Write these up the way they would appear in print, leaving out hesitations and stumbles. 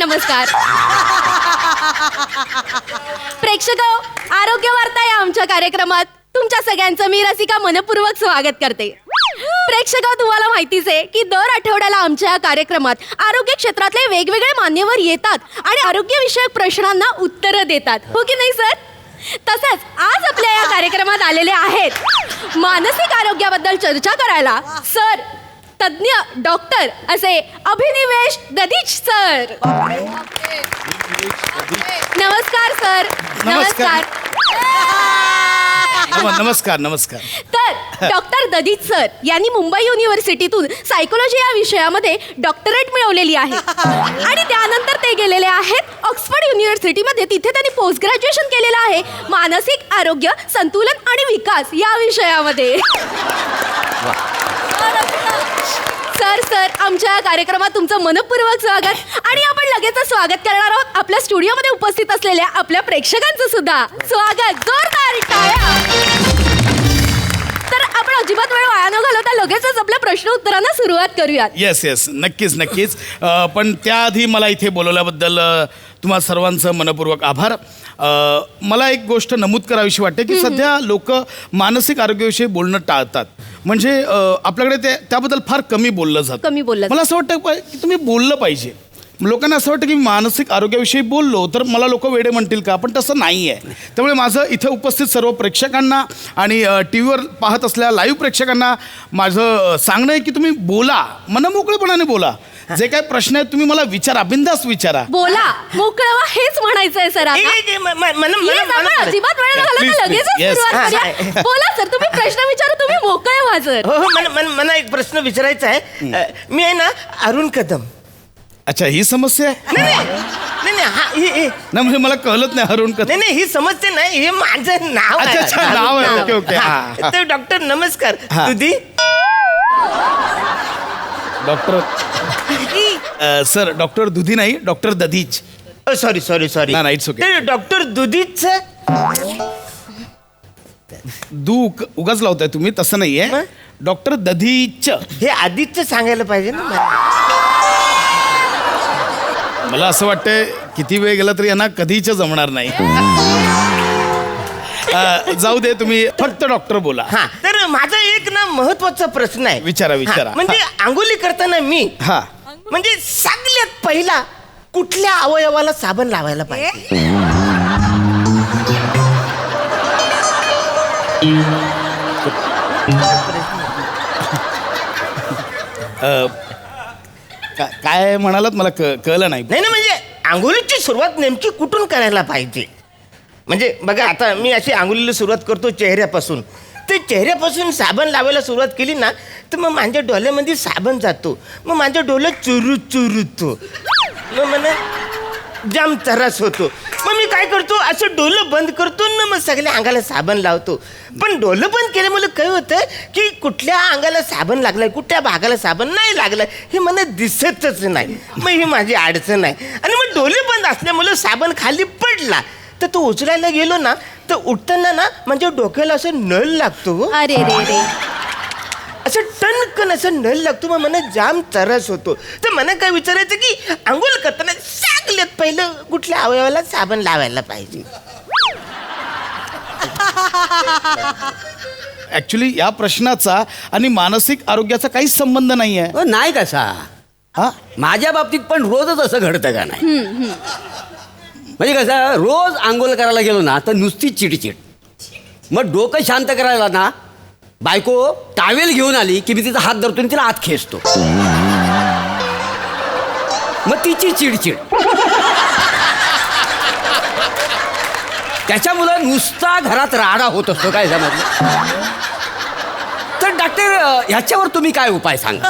नमस्कार. प्रेक्षक आरोग्य वार्ता या आमच्या कार्यक्रमात तुमच्या सगळ्यांचं मी रसिका मनपूर्वक स्वागत करते. प्रेक्षक तुम्हाला माहितीच आहे की दर आठवड्याला आमच्या कार्यक्रमात आरोग्य क्षेत्रातले वेगवेगळे मान्यवर येतात आणि आरोग्यविषयक प्रश्नांना उत्तरं देतात, हो की नाही सर? तसंच आज आपल्या या कार्यक्रमात आलेले आहेत मानसिक आरोग्याबद्दल चर्चा करायला सर, तज्ञ डॉक्टर असे अभिनिवेश ददीच सर. नमस्कार सर. नमस्कार. नमस्कार नमस्कार. तर डॉक्टर ददीच सर यांनी मुंबई युनिव्हर्सिटीतून सायकोलॉजी या विषयामध्ये डॉक्टरेट मिळवलेली आहे आणि त्यानंतर ते गेलेले आहेत ऑक्सफर्ड युनिव्हर्सिटीमध्ये. तिथे त्यांनी पोस्ट ग्रॅज्युएशन केलेलं आहे मानसिक आरोग्य, संतुलन आणि विकास या विषयामध्ये. सर आमच्या कार्यक्रमात तुमचं मनपूर्वक स्वागत. आणि आपण लगेच स्वागत करणार आहोत आपल्या स्टुडिओमध्ये उपस्थित असलेल्या आपल्या प्रेक्षकांचं सुद्धा स्वागत. जोरदार टाळ्या. तर आपण अजिबात वेळ वाया न घालवता लगेचच आपल्या प्रश्न उत्तरांना सुरुवात करूयात. येस नक्कीच. पण त्याआधी मला इथे बोलवल्याबद्दल तुम्हा सर्वांचं मनपूर्वक आभार. मला एक गोष्ट नमूद करावीशी वाटते की सध्या लोक मानसिक आरोग्याविषयी बोलणं टाळतात. म्हणजे आपल्याकडे त्याबद्दल फार कमी बोललं जातं. मला असं वाटतं की तुम्ही बोललं पाहिजे. लोकांना असं वाटतं की मानसिक आरोग्याविषयी बोललो तर मला लोक वेडे म्हणतील का, पण तसं नाही आहे. त्यामुळे माझं इथे उपस्थित सर्व प्रेक्षकांना आणि टी व्हीवर पाहत असलेल्या लाईव्ह प्रेक्षकांना माझं सांगणं आहे की तुम्ही बोला, मनमोकळेपणाने बोला. जे काही प्रश्न आहेत तुम्ही मला विचारा, बिंदास विचारा. बोला, मोकळवा हेच म्हणायचंय सर. अजिबात वेळ न घालवता लगेच सुरुवात करूया. बोला सर, तुम्ही प्रश्न विचारा, तुम्ही मोकळे व्हा सर. हो, मला एक प्रश्न विचारायचा आहे. मी आहे ना अरुण कदम. अच्छा, ही समस्या आहे? नाही, ना म्हणजे मला कळलंच नाही. अरुण कदम नाही, ही समजते नाही, हे माझं नाव आहे. अच्छा, नाव आहे. ओके. तर डॉक्टर नमस्कार. तुझी डॉक्टर सर, डॉक्टर दुधी नाही, डॉक्टर दधीच. सॉरी. नाही, इट्स ओके. डॉक्टर दुधीच उगाच लावताय तुम्ही, तसं नाहीये. डॉक्टर दधीच हे आधीच सांगायला पाहिजे ना. मला असं वाटतंय किती वेळ गेला तरी यांना कधीच जमणार नाही. जाऊ दे, तुम्ही फक्त डॉक्टर बोला. हा, तर माझा एक ना महत्वाचा प्रश्न आहे. विचारा. म्हणजे आंघोळी करताना मी म्हणजे सगळ्यात पहिला कुठल्या अवयवाला साबण लावायला पाहिजे? काय म्हणालात मला कळलं नाही. नाही म्हणजे आंघोळीची सुरुवात नेमकी कुठून करायला पाहिजे? म्हणजे बघा, आता मी अशी आंघोळीला सुरुवात करतो चेहऱ्यापासून. ते चेहऱ्यापासून साबण लावायला सुरुवात केली ना तर मग माझ्या डोळ्यामध्ये साबण जातो, मग माझ्या डोळ्यात चुरूतो, मग मला जाम त्रास होतो. मग मी काय करतो, असं डोलं बंद करतो ना, मग सगळ्या अंगाला साबण लावतो. पण डोलं बंद केल्यामुळे काय होतं की कुठल्या अंगाला साबण लागलाय, कुठल्या भागाला साबण नाही लागलाय हे मला दिसतच नाही. मग ही माझी अडचण आहे. आणि मग डोले बंद असल्यामुळे साबण खाली पडला तर तो उचलायला गेलो ना तर उठताना ना म्हणजे डोक्याला असं नळ लागतो. अरे रे, असं टणकन असं नळ लागतो. मग मला जाम त्रास होतो. तर मला काय विचारायचं की आंघोळ करताना सगळ्यात पहिलं कुठल्या अवयवाला साबण लावायला पाहिजे? ऍक्च्युली या प्रश्नाचा आणि मानसिक आरोग्याचा काहीच संबंध नाही आहे. नाही कसा. माझ्या बाबतीत पण रोजच असं घडतं का नाही? म्हणजे कसं, रोज आंघोळ करायला गेलो ना तर नुसती चिडचिड. मग डोकं शांत करायला ना बायको टावेल घेऊन आली की मी तिचा हात धरतो तिला आत खेचतो. मग तिची चिडचिड. त्याच्यामुळं नुसता घरात राडा होत असतो. काय समजलं? तर डॉक्टर, ह्याच्यावर तुम्ही काय उपाय सांगा?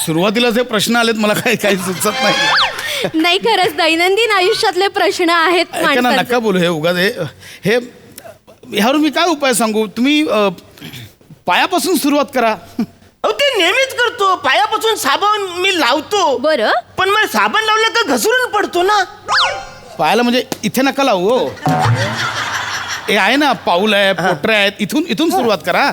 सुरुवातीला जे प्रश्न आलेत मला काही सुचत नाही. नाही, खरंच दैनंदिन आयुष्यातले प्रश्न आहेत. नका बोलू हे उगाच. हे ह्यावर मी काय उपाय सांगू? तुम्ही पायापासून सुरुवात करा. ते नेहमीच करतो. पायापासून साबण मी लावतो. बरं, पण मग साबण लावलं का घसरून पडतो ना. पायाला म्हणजे इथे नका लावू. हो, हे आहे ना, पाऊल आहे, पोटऱ्या आहेत, इथून सुरुवात करा.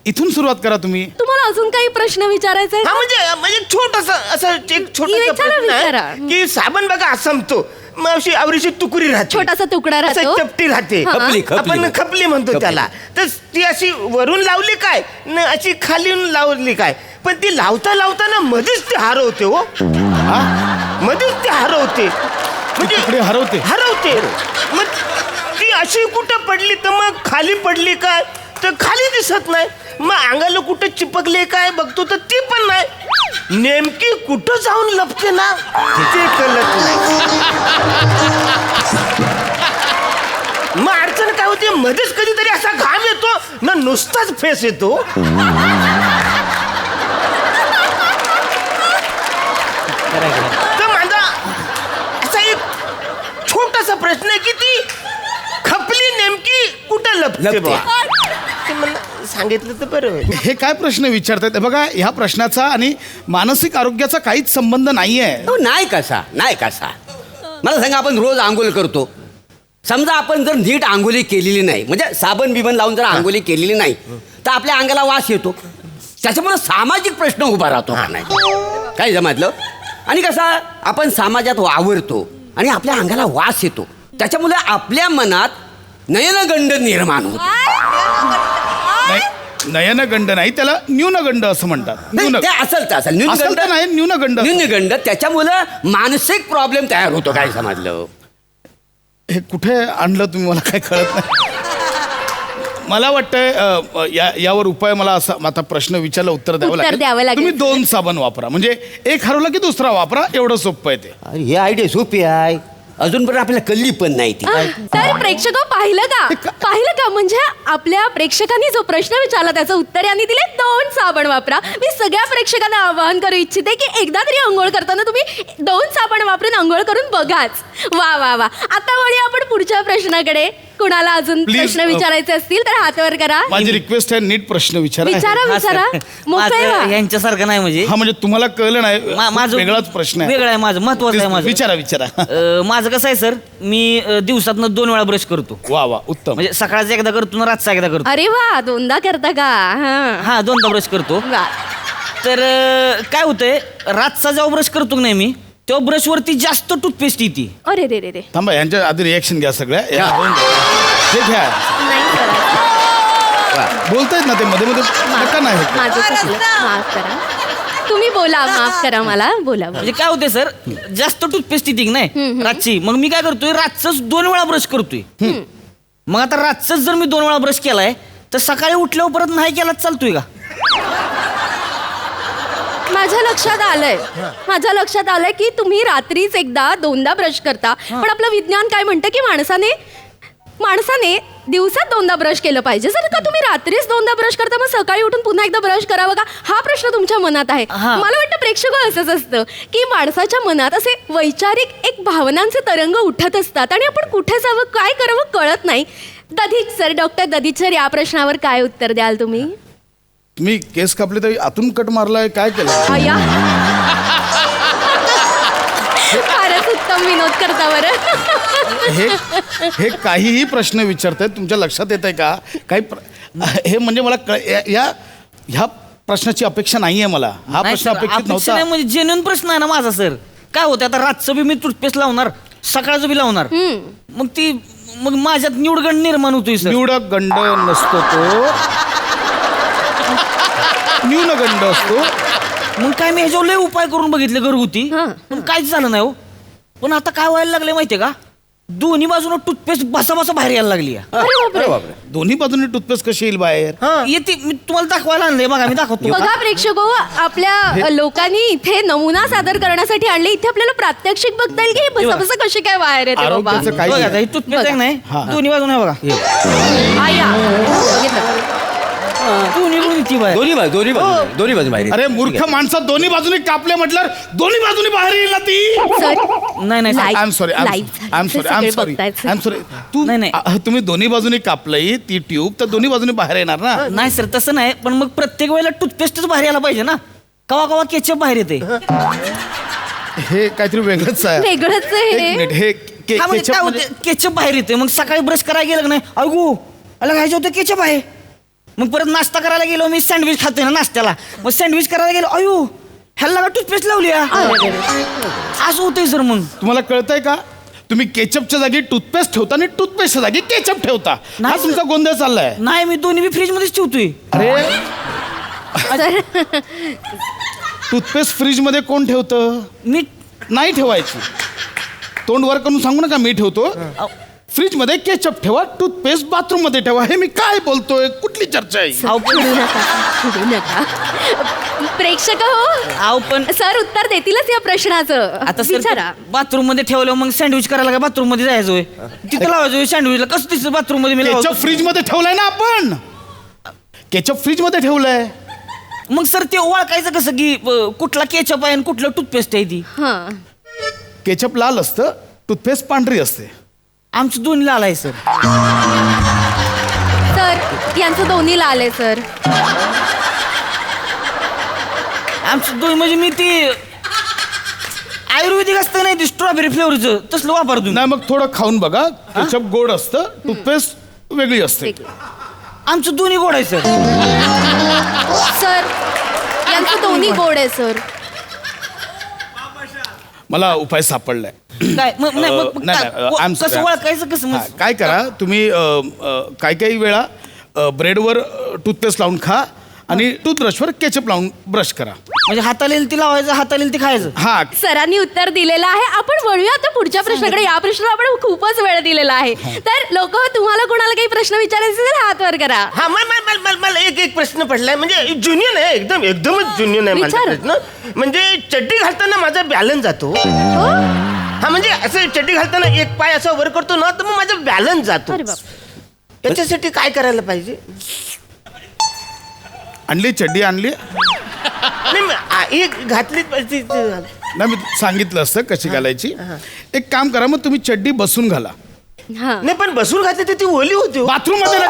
इथून सुरुवात करा तुम्ही. तुम्हाला अजून काही प्रश्न विचारायचे आहेत? हा म्हणजे छोटस असं एक छोटासा विचारा, प्रश्न विचारा. आहे की साबण बघा असंपतो मग अशी आवरीची तुकडी राहते, छोटासा तुकडा असं राहतो. चपटी राहते, हा. खपली आपण खपली म्हणतो खपली. त्याला. तर ती अशी वरून लावली काय न अशी खाली लावली काय, पण ती लावता लावताना मध्येच ती हरवते हो. मध्येच ती हरवते म्हणजे तुकडे हरवते. हरवते. मग ती अशी कुठं पडली तर मग खाली पडली काय तर खाली दिसत नाही, मग अंगाला कुठं चिपकले काय बघतो तर ती पण नाही, नेमकी कुठं जाऊन लपते ना ते कळत नाही. मग अडचण काय होते, मध्येच कधीतरी असा घाम येतो ना नुसताच फेस येतो. तर माझा असा एक छोटासा प्रश्न आहे की ती खपली नेमकी कुठं लपते लपते. बा. ते मला सांगितलं तर बरं होईल. हे काय प्रश्न विचारतायत बघा, ह्या प्रश्नाचा आणि मानसिक आरोग्याचा काहीच संबंध नाहीये. तो नाही कसा मला सांगा, आपण रोज आंघोळ करतो. समजा आपण जर नीट आंघोळी केलेली नाही, म्हणजे साबण बिबन लावून जर आंघोळी केलेली नाही तर आपल्या अंगाला वास येतो. त्याच्यामुळे सामाजिक प्रश्न उभा राहतो का नाही, काय जमातलं. आणि कसा आपण समाजात वावरतो आणि आपल्या अंगाला वास येतो, त्याच्यामुळे आपल्या मनात नयनगंड निर्माण होतो. नयनगंड नाही, त्याला न्यूनगंड असं म्हणतात. नाही, ते असेल तर असेल. असेल तर नाही, न्यूनगंड. न्यूनगंड त्याच्यामुळं मानसिक प्रॉब्लेम तयार होतो, काय समजलं. हे कुठे आणलं तुम्ही, मला काय कळत नाही. मला वाटतंय यावर उपाय मला असा आता प्रश्न विचारला उत्तर द्यावं उत्तर द्यावं लागेल. तुम्ही 2 साबण वापरा, म्हणजे एक हरवला की दुसरा वापरा, एवढं सोपं आहे ते. अरे हे आयडिया सोपी आहे, अजून पण आपल्याला कल्ली पण नाही ती. तर प्रेक्षक पाहिलं का म्हणजे आपल्या प्रेक्षकांनी जो प्रश्न विचारला त्याचं उत्तर यांनी दिले 2 साबण वापरा. मी सगळ्या प्रेक्षकांना आवाहन करू इच्छिते की एकदा तरी अंघोळ करताना तुम्ही 2 साबण वापरून अंघोळ करून बघाच. वा वा वा. आता वळूया आपण पुढच्या प्रश्नाकडे. कुणाला अजून Please, प्रश्न विचारायचे असतील तर हात वर करा. माझी रिक्वेस्ट आहे, नीट प्रश्न विचारा. विचारा मोकळे व्हा. यांच्यासारखं नाही म्हणजे हा, म्हणजे तुम्हाला कळलं नाही, माझं वेगळाच प्रश्न आहे. वेगळं आहे माझं, महत्वाचं आहे माझं. विचारा. माझं कसं आहे सर, मी दिवसातनं 2 वेळा ब्रश करतो. वा वा, उत्तम. म्हणजे सकाळचा एकदा करतो ना रातचा एकदा करतो. अरे वा, 2दा करता का? हा 2दा ब्रश करतो. वा. तर काय होतंय, रातचा जेव्हा ब्रश करतो नाही मी, तेव्हा ब्रश वरती जास्त टूथपेस्ट येते. अरे रे रे रे. थांबा, यांच्या आधी रिॲक्शन घ्या सगळ्या. हे घ्या, नाही करायचं. बोलतायत ना ते मध्ये मध्ये, नका नाही होत. माझं चुकलं. माफ करा. तुम्ही बोला, माफ करा मला. बोला. म्हणजे काय होते सर, जास्त टूथपेस्ट येते की नाही रातची, मग मी काय करतोय रातच 2 वेळा ब्रश करतोय. मग आता रातच जर मी 2 वेळा ब्रश केलाय तर सकाळी उठल्यावर परत नाही केला चालतोय का? माझ्या लक्षात आलंय की तुम्ही रात्रीच एकदा 2दा ब्रश करता, पण आपलं विज्ञान काय म्हणतं की माणसाने दिवसात 2दा ब्रश केलं पाहिजे. जर का तुम्ही रात्रीच 2दा ब्रश करता मग सकाळी उठून पुन्हा एकदा ब्रश करावं का, हा प्रश्न तुमच्या मनात आहे. हा. मला वाटतं प्रेक्षक असंच असतं की माणसाच्या मनात असे वैचारिक एक भावनांचे तरंग उठत असतात आणि आपण कुठे जावं काय करावं कळत नाही. डॉक्टर दधीच सर, या प्रश्नावर काय उत्तर द्याल तुम्ही? तुम्ही केस कापले तरी आतून कट मारलाय, काय केलं? अय्या. फारच उत्तम विनोद करता बरं. हे काहीही प्रश्न विचारतायत, तुमच्या लक्षात येत आहे का काही हे म्हणजे मला ह्या प्रश्नाची अपेक्षा नाहीये मला. हा नाही प्रश्न सर, अपेक्षित अपेक्षा नव्हता. नाही, म्हणजे जेन्युइन प्रश्न आहे ना माझा सर. काय होतं आता रातचं बी मी टूथपेस्ट लावणार, सकाळचं बी लावणार, मग माझ्यात निवडगंड निर्माण होतोय सर. निवडगंड नसतो तो, न्यूनगंड असतो. मग काय मी ह्याच्यावर लय उपाय करून बघितले घरगुती, हा. पण काहीच झालं नाही हो. पण आता काय व्हायला लागले माहितीये का, दोन्ही बाजूला टूथपेस्ट बसा बाहेर यायला लागली आहे. अरे बापरे. दोन्ही बाजूने टूथपेस्ट कशी येईल बाहेर? येते, मी तुम्हाला दाखवायला आणले, बघा मी दाखवतो. बघा प्रेक्षको, आपल्या लोकांनी इथे नमुना सादर करण्यासाठी आणले. इथे आपल्याला प्रात्यक्षिक बघता येईल की हे बसा कशी काय बाहेर येते बाबा. आरोग्याचं काही बघा आता नाही. ही टूथपेस्ट आहे नाही, हा. दोन्ही बाजूने बघा, आया. बघितलं. दोन्ही बाजूने ती बाहेर. दोन्ही बाजू बाहेर. अरे मूर्ख माणसा, दोन्ही बाजूने कापले म्हटलं दोन्ही बाजूने बाहेर येईल ना ती. सर, नाही नाही Live- आय एम सॉरी बघतायत. तू नाही, नाही. तुम्ही दोन्ही बाजूने कापलंय ती ट्यूब, तर दोन्ही बाजूने बाहेर येणार ना. नाही सर, तसं नाही, पण मग प्रत्येक वेळेला टूथपेस्टच बाहेर यायला पाहिजे ना. कवा कवा केचप बाहेर येते. हे काहीतरी वेगळंच आहे. वेगळंच आहे एक हे. मिनिट, हे हा, म्हणजे काय होते, केचप बाहेर येते, मग सकाळी ब्रश करायला गेलं का नाही, अगो अला घ्यायचं होतं केचप आहे. मग परत नाश्ता करायला गेलो मी सँडविच खातोय ना नाश्त्याला मग सँडविच करायला गेलो अयो ह्याला का टूथपेस्ट लावली असं होतंय सर मग तुम्हाला कळतंय का तुम्ही केचपच्या जागी टूथपेस्ट ठेवता आणि टूथपेस्टच्या जागी केचप ठेवता हा नाही, तुमचा गोंधळ चाललाय. नाही मी दोन्ही फ्रीज मध्येच ठेवतोय अरे सर टूथपेस्ट फ्रीज मध्ये कोण ठेवतं? मी नाही ठेवायची. तोंड वर करून सांगू नका मी ठेवतो. फ्रीज मध्ये केचप ठेवा, टूथपेस्ट बाथरूम मध्ये ठेवा. हे मी काय बोलतोय? कुठली चर्चा आहे? चिडू नका. प्रेक्षक हो आव पण सर उत्तर देतीलच या प्रश्नाचं. आता सर विचारा. बाथरूम मध्ये ठेवलं मग सँडविच करायला काय बाथरूम मध्ये जायचोय तिथं लावायचोय सँडविचला कसं दिसतं बाथरूम मध्ये मी केचप लावायचो. फ्रीज मध्ये ठेवलाय ना आपण. केचप फ्रीज मध्ये ठेवलंय. मग सर ते ओळखायचं कसं की कुठला केचप आहे आणि कुठलं टूथपेस्ट आहे ती हा केचप लाल असतं, टूथपेस्ट पांढरी असते. आमचं दोन्ही लाल आहे सर सर यांचं दोन्ही लाल आहे सर. आमचं दोन्ही म्हणजे मी ती आयुर्वेदिक असतं नाही ते स्ट्रॉबेरी फ्लेवरचं तसलं वापरतो नाही मग थोडं खाऊन बघा. केचप गोड असतं, टूथपेस्ट वेगळी असते. आमचं दोन्ही गोड आहे सर सर यांचं दोन्ही गोड आहे सर. मला उपाय सापडलाय. काय मग नाही मग नाही, काय- नाही, I'm कसं sorry. ओळखायचं कसं हा, मग काय करा तुम्ही काही काही वेळा ब्रेडवर टूथपेस्ट लावून खा आणि टूथब्रशवर केचप लावून ब्रश करा. म्हणजे हाताला येईल ती लावायचं हाताला येईल ती खायचं हा सरांनी उत्तर दिलेलं आहे. आपण वळूया आता पुढच्या प्रश्नाकडे. या प्रश्नाला आपण खूपच वेळ दिलेला आहे. तर लोक तुम्हाला कोणाला काही प्रश्न विचारायचे असेल हात वर करा. हा मला एक प्रश्न पडलाय म्हणजे जुनियन आहे एकदमच जुनियन आहे माझा विचारा. प्रश्न. म्हणजे चड्डी घालताना माझा बॅलन्स जातो. हो? हा म्हणजे असं चड्डी घालताना एक पाय असा वर करतो ना तर मग माझा बॅलन्स जातो. अरे बाप. त्याच्यासाठी काय करायला पाहिजे? आणली चड्डी आणली. नाही एक घातलीच पाहिजे. नाही मी सांगितलं असतं कशी घालायची. एक काम करा मग तुम्ही चड्डी बसून घाला. हा नाही पण बसून घातली तर ती ओली होती हो. बाथरूम मध्ये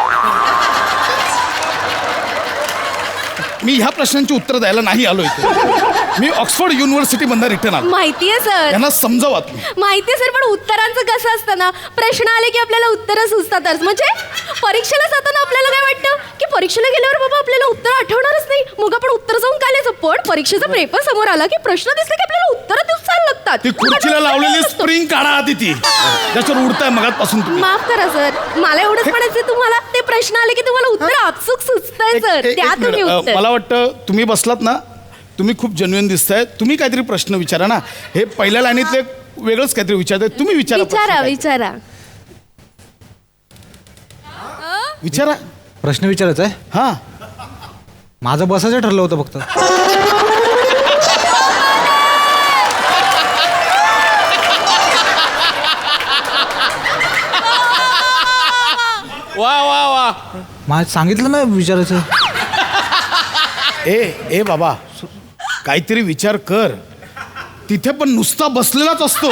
मी ह्या प्रश्नांची उत्तर द्यायला नाही आलो इथे. मी ऑक्सफोर्ड युनिव्हर्सिटी मधून रिटर्न आलो. माहितीये सर यांना समजावा तुम्ही. माहितीये सर पण उत्तरांचं कसं असतं ना प्रश्न आले की आपल्याला उत्तरं सुचतातच. म्हणजे परीक्षेला जाताना आपल्याला काय वाटतं की परीक्षेला गेल्यावर बाबा आपल्याला उत्तर आठवणारच नाही मग आपण उत्तर जाऊन काय लिहायचं. पण परीक्षेचा पेपर समोर आला की प्रश्न दिसले की आपल्याला उत्तरं दिसायला लागतात. ती खुर्चीला लावलेली असतं. स्प्रिंग काढा आधी ती त्याच्यावर उडताय मगातपासून तुम्ही. माफ करा सर मला एवढंच म्हणायचं तुम्हाला ते प्रश्न आले की तुम्हाला उत्तर आपसुक सुचतंय सर. एक- द्या एक तुम्ही मिनिट. उत्तर. मला वाटतं तुम्ही बसलात ना तुम्ही खूप जेन्युइन दिसताय. तुम्ही काहीतरी प्रश्न विचारा ना. हे पहिल्या लाईनीतले वेगळंच काहीतरी विचारताय. तुम्ही विचारा प्रश्न विचारा काय. विचारा. विचारा. प्रश्न विचारायचा आहे. हा माझं बसायचं ठरलं होतं फक्त. वा वा वा माझं सांगितलं ना विचारायचं. ए बाबा काहीतरी विचार कर. तिथे पण नुसता बसलेलाच असतो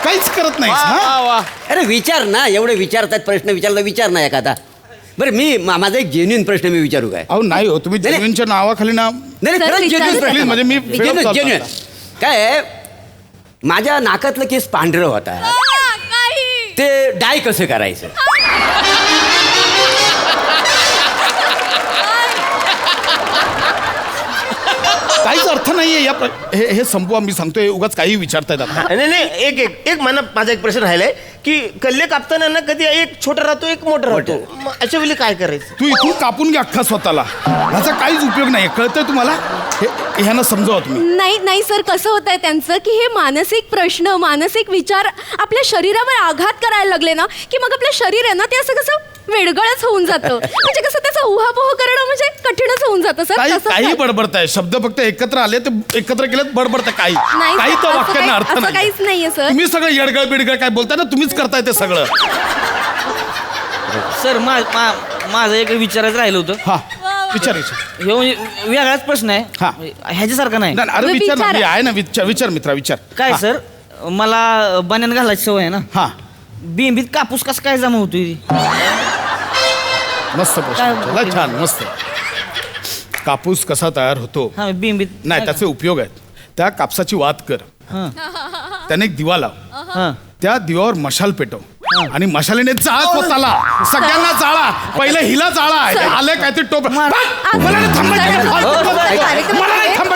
काहीच करत नाही. अरे विचार ना एवढे विचारतात प्रश्न विचारला विचार ना एखादा. बरं मी माझा एक जेन्युइन प्रश्न मी विचारू काय? अहो नाही हो तुम्ही नाही, नाही. जेन्युइनच्या नावाखाली ना नाही सर, खरंच विचारू जेन्युइन शकता. प्रश्न म्हणजे मी फिरत चालतो जेन्युइन आता. काय आहे, माझ्या नाकातलं केस पांढरं होता ते डाय कसं करायचं? काहीच अर्थ नाहीये या हे संपवा. मी सांगतोय उगाच काही विचारतायत आता. नाही एक माझा एक प्रश्न राहिलाय की कल्ले कापताना ना कधी एक छोटा राहतो एक मोठा राहतो. मग अशा वेळी काय करायचं? तू इथून कापून घ्या अख्खा स्वतःला. ह्याचा काहीच उपयोग नाही. कळतंय तुम्हाला? ह्यांना समजावा तुम्ही. नाही नाही सर कसं होत आहे त्यांचं की हे मानसिक प्रश्न मानसिक विचार आपल्या शरीरावर आघात करायला लागले ना की मग आपलं शरीर आहे ना ते असं कसं वेडगळच होऊन जातं. म्हणजे कसं त्याचा उहापोह करणं म्हणजे कठीणच होऊन जातं सर. तसंच काही आहे. बडबडताय. शब्द फक्त एकत्र आले ते एकत्र केलेत बडबडताय. काही नाही, काही तर असं वाक्यांना काही- अर्थ असं नाही. काहीच नाहीये, सर. तुम्ही सगळं येडगळ बिडगळ काय बोलताय ना तुम्हीच करताय ते सगळं. सर माझं एक विचारायचं राहिलं होतं हा विचारायचं. हे म्हणजे वेगळाच प्रश्न हा. आहे ह्याच्यासारखा नाही नाही, अरे तुम्ही विचार ना. विचारा. मी आहे ना. विचार मित्रा विचार. काय हा, सर मला बन्यान घालायची सवय आहे ना हा बिंबीत कापूस कसं काय जमा होतोय? मस्त प्रश्न काय विचारला. छान मस्त. कापूस कसा तयार होतो? हा बिंबीत नाही त्याचे उपयोग आहेत. त्या कापसाची वात कर. हा त्याने एक दिवा लाव. हा त्या दिव्यावर मशाल पेटव. आणि मशालीने जाळ स्वतःला सगळ्यांना जाळा पहिलं हिला जाळा आलं काय ते टोप मला नाही थांबायचं. मला नाही थांबायचं.